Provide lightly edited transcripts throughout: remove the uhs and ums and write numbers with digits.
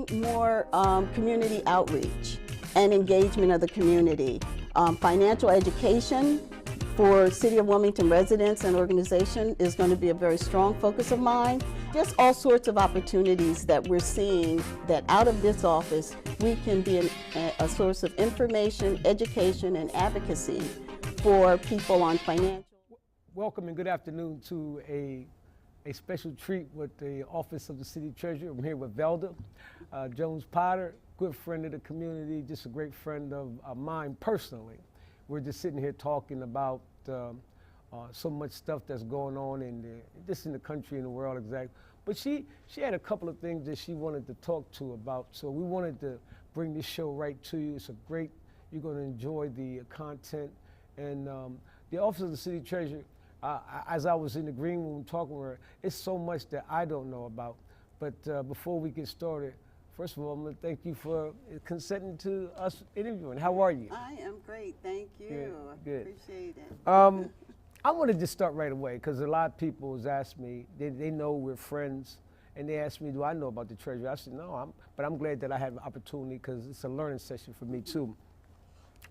doing more community outreach and engagement of the community. Financial education for City of Wilmington residents and organization is going to be a very strong focus of mine. Just all sorts of opportunities that we're seeing that out of this office, we can be a source of information, education, and advocacy for people on financial. Welcome and good afternoon to a special treat with the Office of the City Treasurer. I'm here with Velda Jones-Potter, good friend of the community, just a great friend of mine personally. We're just sitting here talking about so much stuff that's going on just in the country and the world, exactly. But she had a couple of things that she wanted to talk to about, so we wanted to bring this show right to you. It's you're going to enjoy the content. And the Office of the City Treasurer, as I was in the green room talking with her, it's so much that I don't know about. But before we get started, first of all, I'm going to thank you for consenting to us interviewing. How are you? I am great, thank you. Good. Appreciate it. I want to just start right away because a lot of people has asked me, they know we're friends, and they asked me, do I know about the Treasury? I said, no, but I'm glad that I have an opportunity because it's a learning session for me too.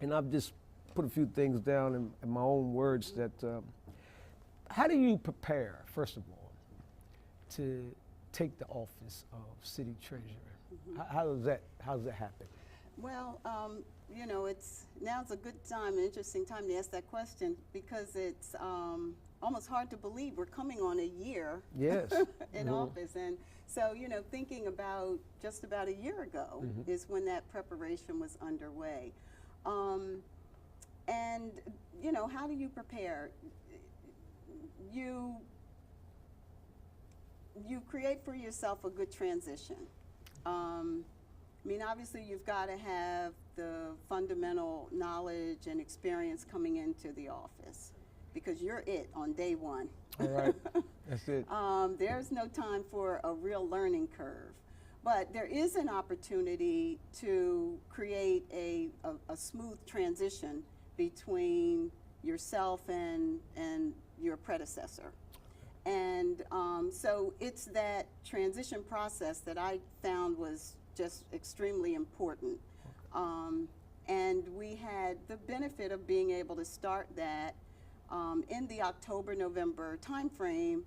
And I've just put a few things down in my own words that, how do you prepare, first of all, to take the office of City Treasurer? Mm-hmm. How does that happen? Well, you know, now's a good time, an interesting time to ask that question because it's almost hard to believe we're coming on a year yes. in office. And so, you know, thinking about just about a year ago is when that preparation was underway. And, you know, how do you prepare? You create for yourself a good transition. I mean, obviously, you've got to have the fundamental knowledge and experience coming into the office because you're it on day one. All right, that's it. There's no time for a real learning curve. But there is an opportunity to create a smooth transition between yourself and your predecessor. And so it's that transition process that I found was just extremely important. And we had the benefit of being able to start that in the October-November timeframe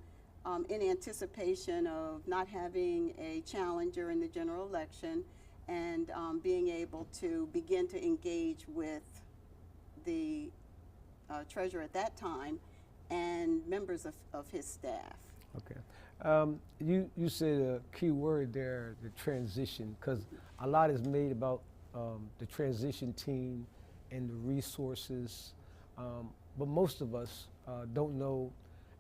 in anticipation of not having a challenger in the general election and being able to begin to engage with the treasurer at that time and members of his staff. Okay. You said a key word there, the transition, because a lot is made about the transition team and the resources, but most of us don't know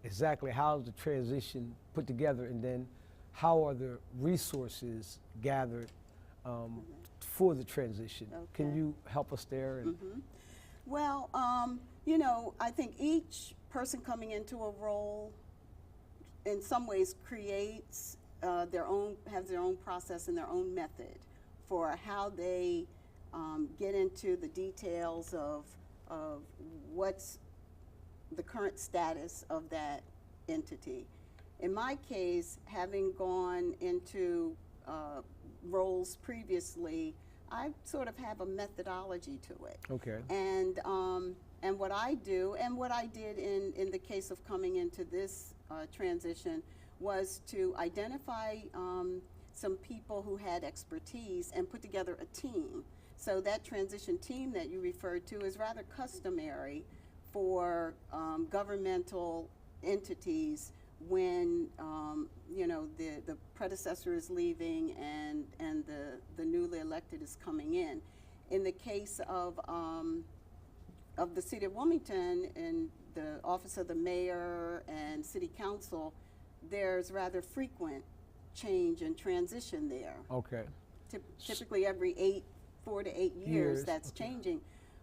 exactly how the transition put together and then how are the resources gathered for the transition. Okay. Can you help us there? Well, you know, I think each person coming into a role in some ways creates has their own process and their own method for how they get into the details of what's the current status of that entity. In my case, having gone into roles previously, I sort of have a methodology to it. Okay. And what I do, and what I did in the case of coming into this transition, was to identify some people who had expertise and put together a team. So that transition team that you referred to is rather customary for governmental entities when you know the predecessor is leaving and the newly elected is coming in. In the case of the City of Wilmington and the Office of the Mayor and City Council, there's rather frequent change and transition there. Okay. Typically every 4 to 8 years that's okay. changing.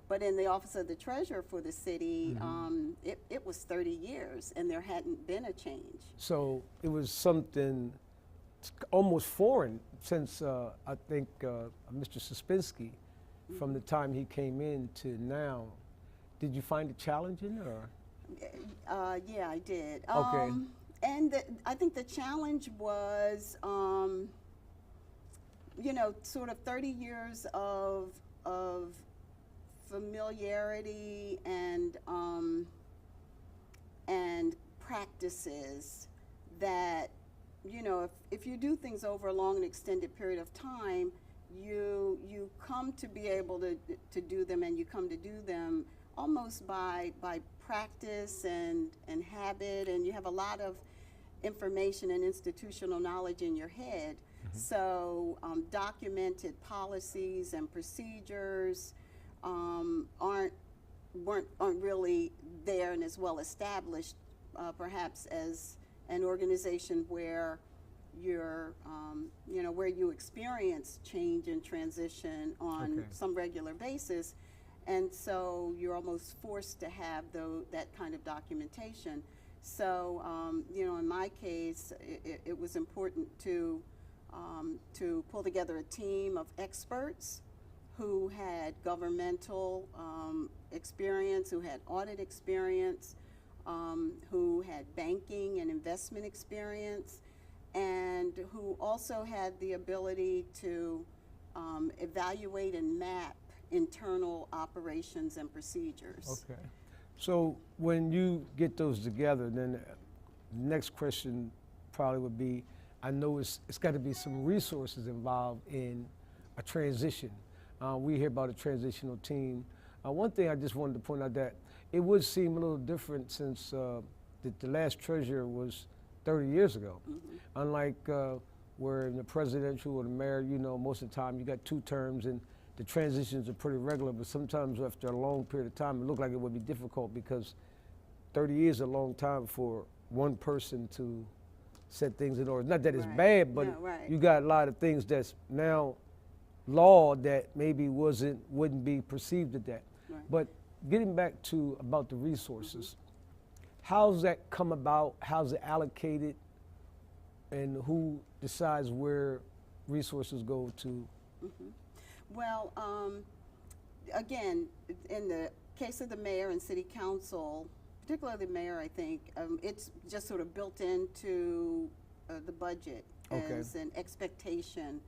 But in the Office of the Treasurer for the city, it was 30 years and there hadn't been a change. So it was something almost foreign since I think Mr. Suspensky, from the time he came in to now. Did you find it challenging, or? Yeah, I did. Okay. And I think the challenge was sort of 30 years of familiarity and practices that, if you do things over a long and extended period of time, you come to be able to do them, and you come to do them almost by practice and habit, and you have a lot of information and institutional knowledge in your head. So documented policies and procedures aren't really there and as well established, perhaps as an organization where where you experience change and transition on some regular basis, and so you're almost forced to have that kind of documentation. So in my case, it was important to pull together a team of experts who had governmental experience, who had audit experience, who had banking and investment experience, and who also had the ability to evaluate and map internal operations and procedures. Okay. So when you get those together, then the next question probably would be, I know it's got to be some resources involved in a transition. We hear about a transitional team. One thing I just wanted to point out that it would seem a little different since the last treasurer was 30 years ago. Unlike where in the presidential or the mayor, most of the time you got 2 terms and the transitions are pretty regular, but sometimes after a long period of time, it looked like it would be difficult because 30 years is a long time for one person to set things in order. Not that it's bad, but you got a lot of things that's now law that maybe wouldn't be perceived at that. But getting back to about the resources, how's that come about? How's it allocated? And who decides where resources go to? Well, again, in the case of the mayor and city council, particularly the mayor, I think, it's just sort of built into the budget as an expectation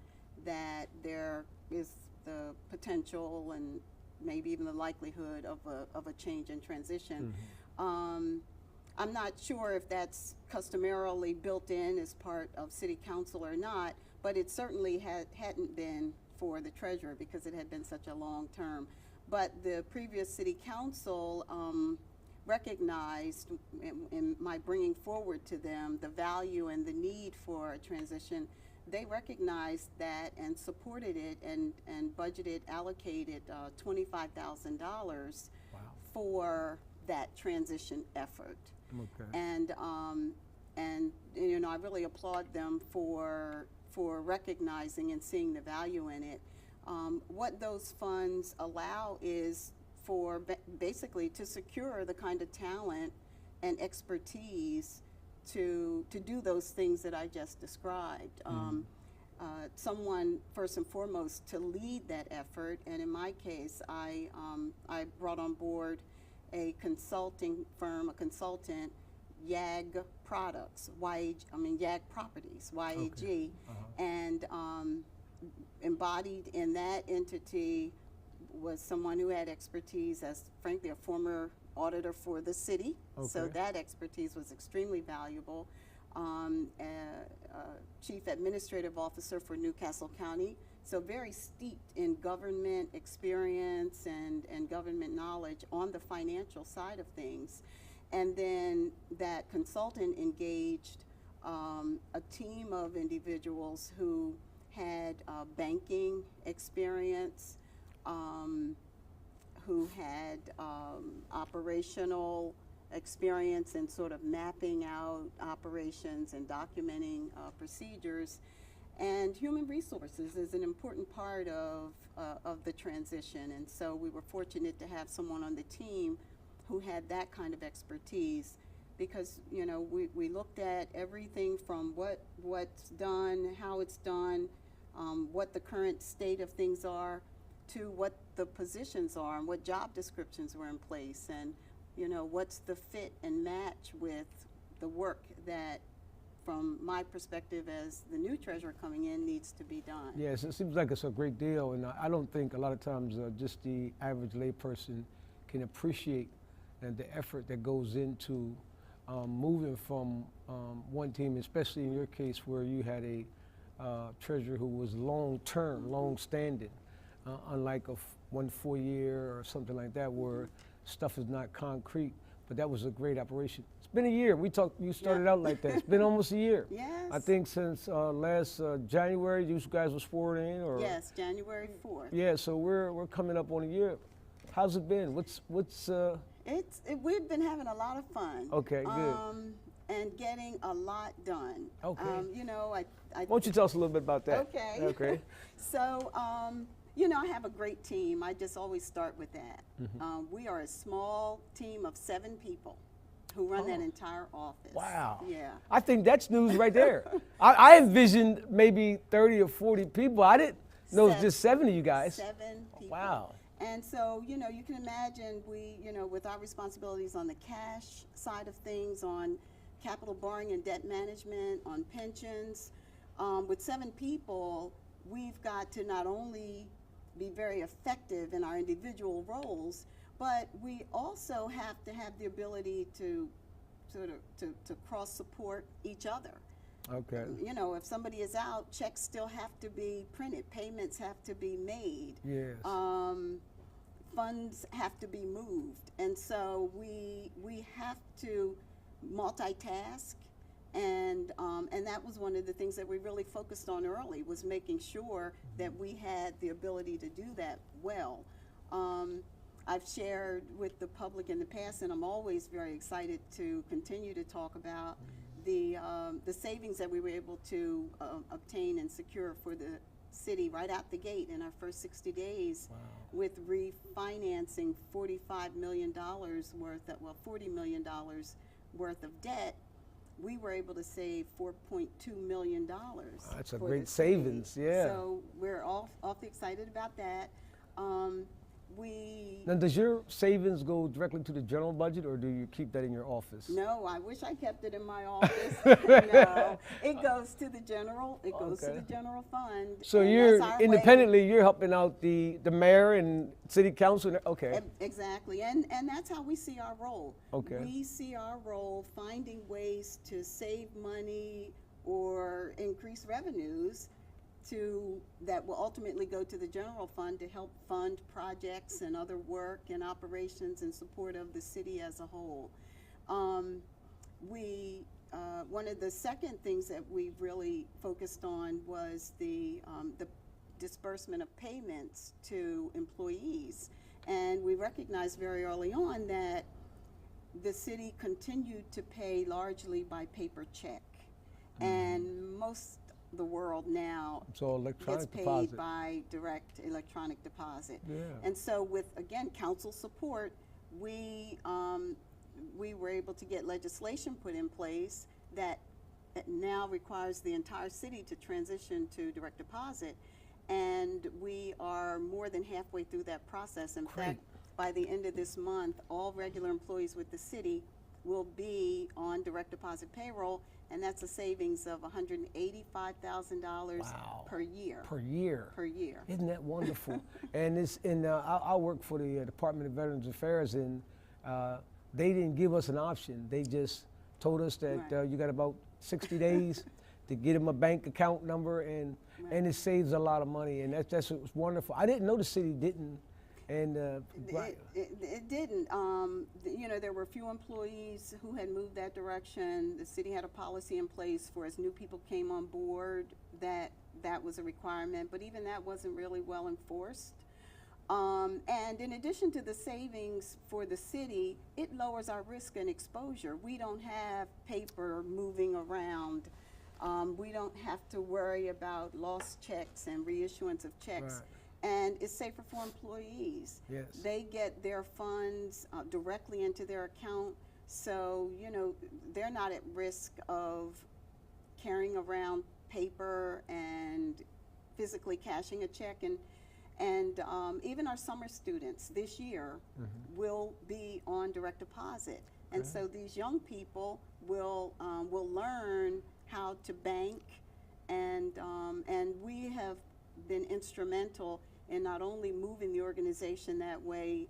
that there is the potential and maybe even the likelihood of a change and transition. I'm not sure if that's customarily built in as part of city council or not, but it certainly hadn't been for the treasurer because it had been such a long term. But the previous city council recognized in my bringing forward to them the value and the need for a transition. They recognized that and supported it and budgeted, allocated $25,000 for that transition effort. And I really applaud them for recognizing and seeing the value in it. What those funds allow is for basically to secure the kind of talent and expertise to do those things that I just described. Someone first and foremost to lead that effort, and in my case, I brought on board a consulting firm, a consultant, YAG Products, YAG Properties, YAG, and embodied in that entity was someone who had expertise as, frankly, a former auditor for the city, so that expertise was extremely valuable. Chief Administrative Officer for Newcastle County, so very steeped in government experience and government knowledge on the financial side of things. And then that consultant engaged a team of individuals who had banking experience, who had operational experience in sort of mapping out operations and documenting procedures. And human resources is an important part of the transition. And so we were fortunate to have someone on the team who had that kind of expertise, because we looked at everything from what's done, how it's done, what the current state of things are, to what the positions are and what job descriptions were in place, and what's the fit and match with the work that from my perspective as the new treasurer coming in, needs to be done. Yes, it seems like it's a great deal, and I don't think a lot of times just the average layperson can appreciate the effort that goes into moving from one team, especially in your case where you had a treasurer who was long-term, long-standing, unlike one 4-year or something like that where stuff is not concrete. But that was a great operation. It's been a year. You started out like that. It's been almost a year. Yes. I think since last January, you guys were sworn in, or Yes, January 4th. yeah. So we're coming up on a year. How's it been? We've been having a lot of fun. Okay, good. And getting a lot done. Okay. You know, I Why don't you tell us a little bit about that? Okay. Okay. So, you know, I have a great team. I just always start with that. We are a small team of 7 people who run that entire office. Wow. Yeah. I think that's news right there. I envisioned maybe 30 or 40 people. I didn't know it's just 7 of you guys. 7 people. Wow. And so, you know, you can imagine with our responsibilities on the cash side of things, on capital borrowing and debt management, on pensions, with 7 people, we've got to not only be very effective in our individual roles, but we also have to have the ability to cross support each other. Okay. You know, if somebody is out, checks still have to be printed, payments have to be made. Yes. Funds have to be moved, and so we have to multitask, and that was one of the things that we really focused on early, was making sure that we had the ability to do that well. I've shared with the public in the past, and I'm always very excited to continue to talk about the savings that we were able to obtain and secure for the city right out the gate in our first 60 days. Wow. With refinancing $45 million worth of, $40 million worth of debt. We were able to save $4.2 million. That's a great savings, yeah. So we're awfully excited about that. Now, does your savings go directly to the general budget, or do you keep that in your office? No, I wish I kept it in my office. No, it goes to the general. It goes to the general fund. So you're independently, you're helping out the mayor and city council. Okay. Exactly, and that's how we see our role. Okay. We see our role finding ways to save money or increase revenues that will ultimately go to the general fund to help fund projects and other work and operations in support of the city as a whole. One of the second things that we really focused on was the disbursement of payments to employees. And we recognized very early on that the city continued to pay largely by paper check. And most the world now gets paid by direct electronic deposit. Yeah. And so with, again, council support, we were able to get legislation put in place that now requires the entire city to transition to direct deposit. And we are more than halfway through that process. In fact, by the end of this month, all regular employees with the city will be on direct deposit payroll, and that's a savings of $185,000 per year. Per year. Per year. Isn't that wonderful? And I work for the Department of Veterans Affairs, and they didn't give us an option. They just told us that you got about 60 days to get them a bank account number, and it saves a lot of money, and that's wonderful. I didn't know the city didn't. And it didn't. You know, there were a few employees who had moved that direction. The city had a policy in place for as new people came on board that was a requirement, but even that wasn't really well enforced. And in addition to the savings for the city, it lowers our risk and exposure. We don't have paper moving around. We don't have to worry about lost checks and reissuance of checks. Right. And it's safer for employees. Yes. They get their funds directly into their account, so you know they're not at risk of carrying around paper and physically cashing a check. And even our summer students this year will be on direct deposit, and so these young people will learn how to bank, and we have been instrumental in not only moving the organization that way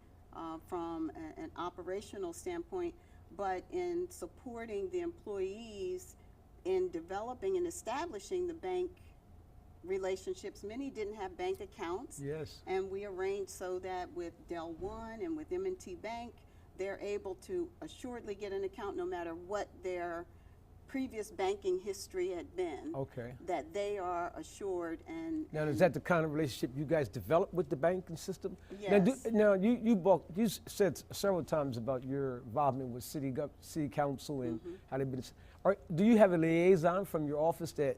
from an operational standpoint, but in supporting the employees in developing and establishing the bank relationships. Many didn't have bank accounts. Yes. And we arranged so that with Del One and with M&T Bank, they're able to assuredly get an account no matter what their previous banking history had been. Okay. That they are assured and. Now, is that the kind of relationship you guys develop with the banking system? Yes. Now, you said several times about your involvement with city council and how they've been. Do you have a liaison from your office that,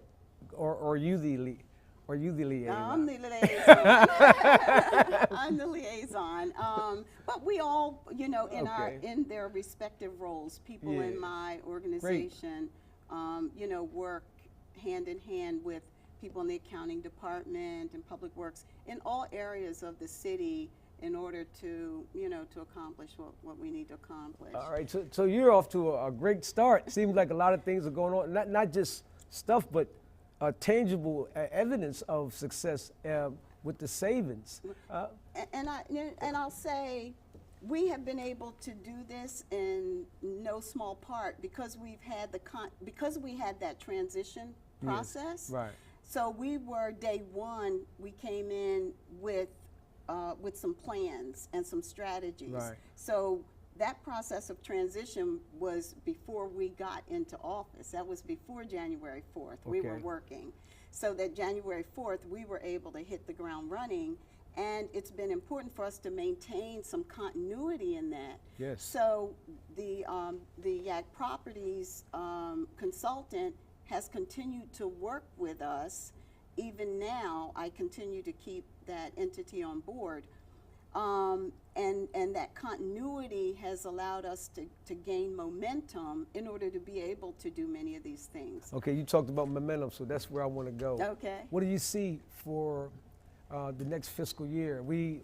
or are you the liaison? I'm the liaison. I'm the liaison. But we all, in their respective roles, people in my organization, work hand in hand with people in the accounting department and public works in all areas of the city in order to, to accomplish what we need to accomplish. All right, so you're off to a great start. Seems like a lot of things are going on, not just stuff, but tangible evidence of success with the savings. And I'll say, we have been able to do this in no small part because we had that transition process. Right. So we were day one. We came in with some plans and some strategies. Right. So that process of transition was before we got into office. That was before January 4th. We were working. So that January 4th, we were able to hit the ground running. And it's been important for us to maintain some continuity in that. Yes. So the Yak Properties consultant has continued to work with us. Even now, I continue to keep that entity on board. And that continuity has allowed us to gain momentum in order to be able to do many of these things. Okay, you talked about momentum, so that's where I want to go. Okay. What do you see for the next fiscal year? We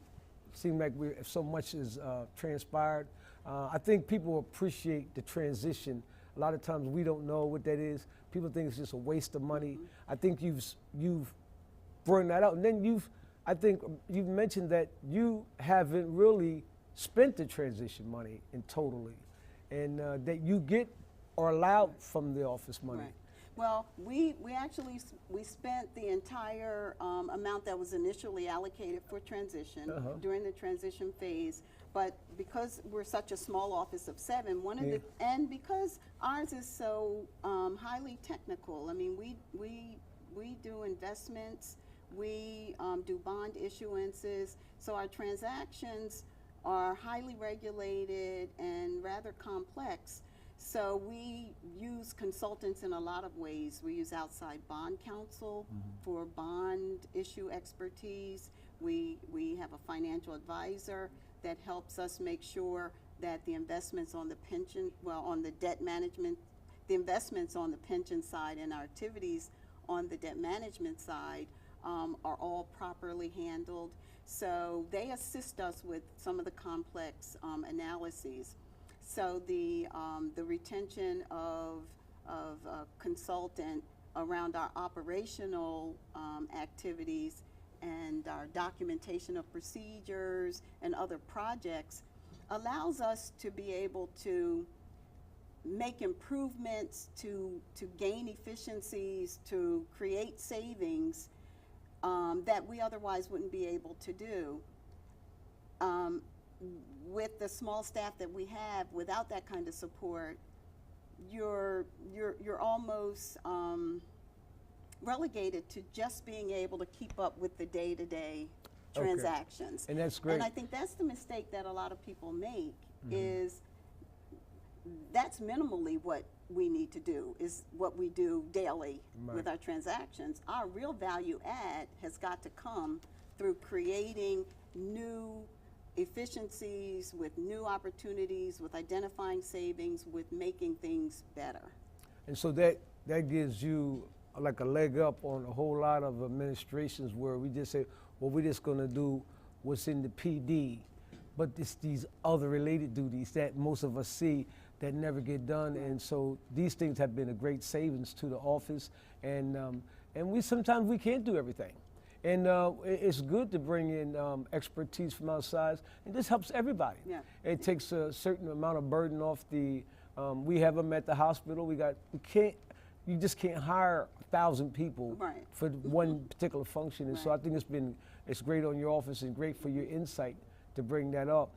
seem like so much has transpired. I think people appreciate the transition. A lot of times we don't know what that is. People think it's just a waste of money. I think you've brought that out, and then I think you've mentioned that you haven't really spent the transition money totally, and that you get or allowed from the office money. Right. Well, we actually spent the entire amount that was initially allocated for transition during the transition phase. But because we're such a small office of 7, and because ours is so highly technical. I mean, we do investments. We do bond issuances, so our transactions are highly regulated and rather complex. So we use consultants in a lot of ways. We use outside bond counsel for bond issue expertise. We have a financial advisor that helps us make sure that the investments on the on the debt management, the investments on the pension side and our activities on the debt management side are all properly handled. So they assist us with some of the complex analyses. So the retention of a consultant around our operational activities and our documentation of procedures and other projects allows us to be able to make improvements, to gain efficiencies, to create savings that we otherwise wouldn't be able to do. With the small staff that we have, without that kind of support, you're almost relegated to just being able to keep up with the day-to-day transactions. And that's great. And I think that's the mistake that a lot of people make is that's minimally what we need to do, is what we do daily with our transactions. Our real value add has got to come through creating new efficiencies, with new opportunities, with identifying savings, with making things better. And so that gives you like a leg up on a whole lot of administrations where we just say, well, we're just going to do what's in the PD, but it's these other related duties that most of us see that never get done. And so these things have been a great savings to the office. And we sometimes we can't do everything. And it's good to bring in expertise from outside, and this helps everybody. Yeah. It takes a certain amount of burden off the. We have them at the hospital. You just can't hire 1,000 people Right. for one particular function. And so I think it's great on your office and great for your insight to bring that up.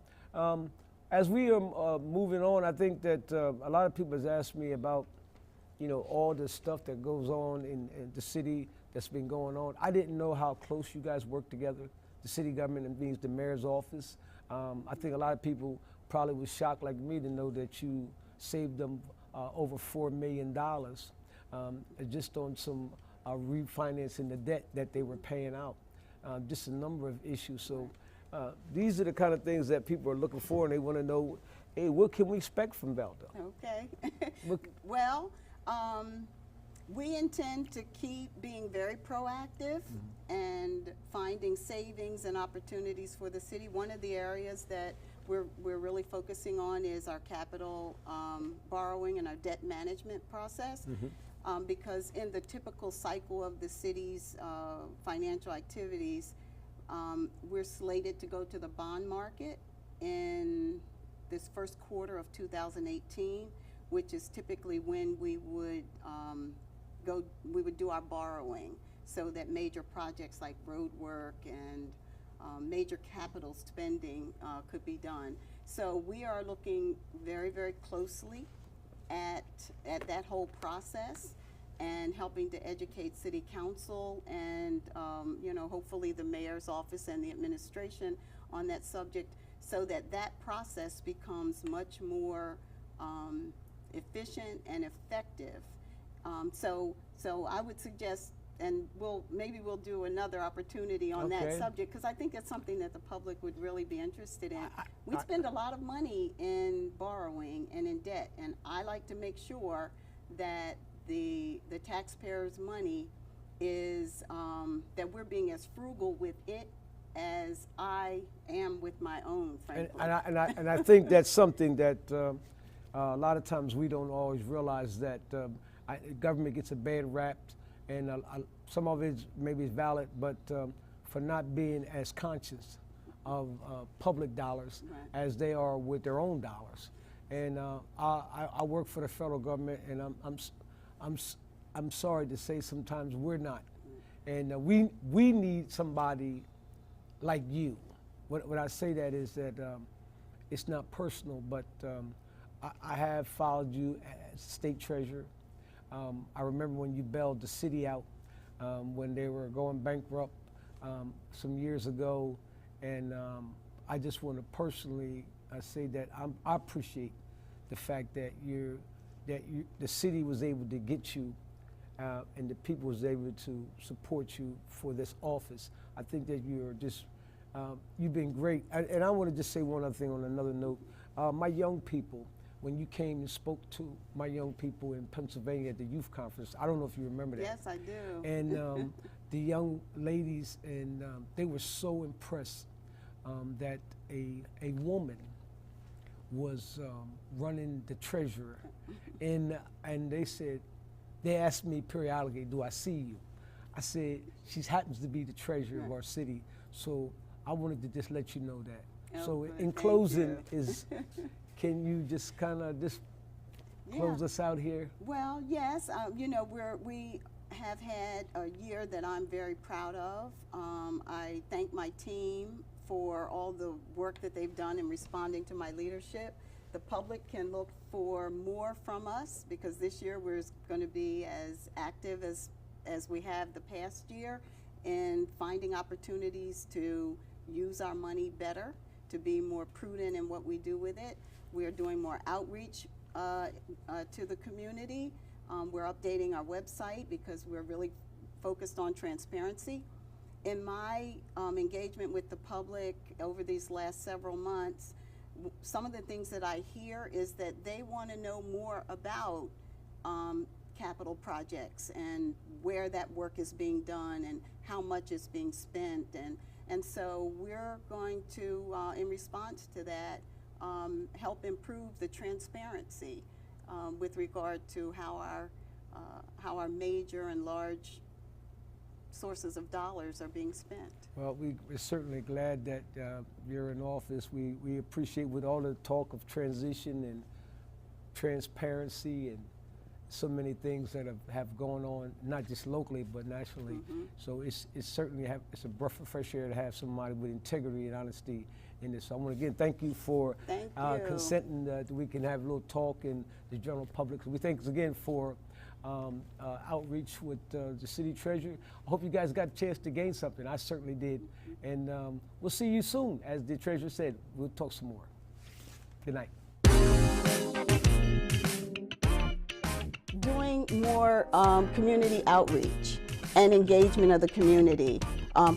As we are moving on, I think that a lot of people has asked me about, all the stuff that goes on in the city that's been going on. I didn't know how close you guys work together, the city government, and means the mayor's office. I think a lot of people probably was shocked like me to know that you saved them over $4 million just on some refinancing the debt that they were paying out. Just a number of issues. So these are the kind of things that people are looking for, and they want to know, hey, what can we expect from Velda? Okay. What- Well, we intend to keep being very proactive and finding savings and opportunities for the city. One of the areas that we're really focusing on is our capital borrowing and our debt management process. Because in the typical cycle of the city's financial activities, we're slated to go to the bond market in this first quarter of 2018, which is typically when we would do our borrowing, so that major projects like road work and major capital spending could be done. So we are looking very, very closely at that whole process and helping to educate city council and hopefully the mayor's office and the administration on that subject, so that process becomes much more efficient and effective. So I would suggest, and maybe we'll do another opportunity on that Okay. subject, because I think it's something that the public would really be interested in. We spend a lot of money in borrowing and in debt, and I like to make sure that the taxpayers' money is that we're being as frugal with it as I am with my own, frankly. And I think that's something that a lot of times we don't always realize, that government gets a bad rap, and some of it maybe is valid, but for not being as conscious of public dollars Right. as they are with their own dollars. And I work for the federal government, and I'm sorry to say sometimes we're not. And we need somebody like you. What I say that is that it's not personal, but I have followed you as state treasurer. I remember when you bailed the city out when they were going bankrupt some years ago, and I just want to personally say that I appreciate the fact that the city was able to get you and the people was able to support you for this office. I think that you've been great. And I want to just say one other thing on another note. My young people, when you came and spoke to my young people in Pennsylvania at the youth conference, I don't know if you remember that. Yes, I do. And the young ladies, and they were so impressed that a woman was running the treasurer. And they asked me periodically, do I see you? I said, she happens to be the treasurer of our city, so I wanted to just let you know that. Oh, So good. in Thank closing, you. can you just kind of close us out here? Well, yes, we have had a year that I'm very proud of. I thank my team for all the work that they've done in responding to my leadership. The public can look for more from us, because this year we're going to be as active as we have the past year in finding opportunities to use our money better, to be more prudent in what we do with it. We are doing more outreach to the community. We're updating our website because we're really focused on transparency. In my engagement with the public over these last several months, some of the things that I hear is that they want to know more about capital projects and where that work is being done and how much is being spent. And so we're going to, in response to that, help improve the transparency with regard to how our major and large sources of dollars are being spent. Well, we're certainly glad that you're in office. We appreciate with all the talk of transition and transparency and so many things that have gone on, not just locally but nationally. Mm-hmm. So it's certainly it's a breath of fresh air to have somebody with integrity and honesty in this. So I want to again thank you for consenting that we can have a little talk in the general public. So we thank you again for outreach with the city treasurer. I hope you guys got a chance to gain something. I certainly did. And we'll see you soon. As the treasurer said, we'll talk some more. Good night. Doing more community outreach and engagement of the community.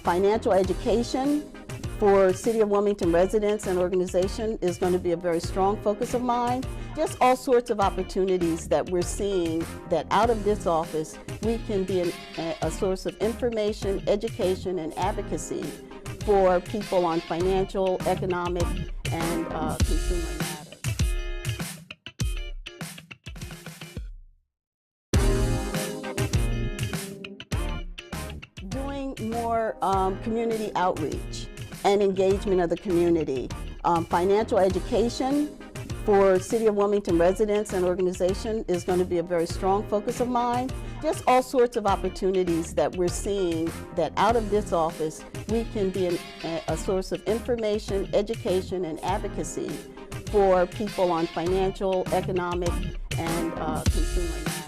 Financial education for City of Wilmington residents and organization is going to be a very strong focus of mine. Just all sorts of opportunities that we're seeing that out of this office, we can be a source of information, education, and advocacy for people on financial, economic, and consumer matters. Doing more community outreach and engagement of the community. Financial education for City of Wilmington residents and organization is going to be a very strong focus of mine. Just all sorts of opportunities that we're seeing that out of this office, we can be a source of information, education, and advocacy for people on financial, economic, and consumer matters.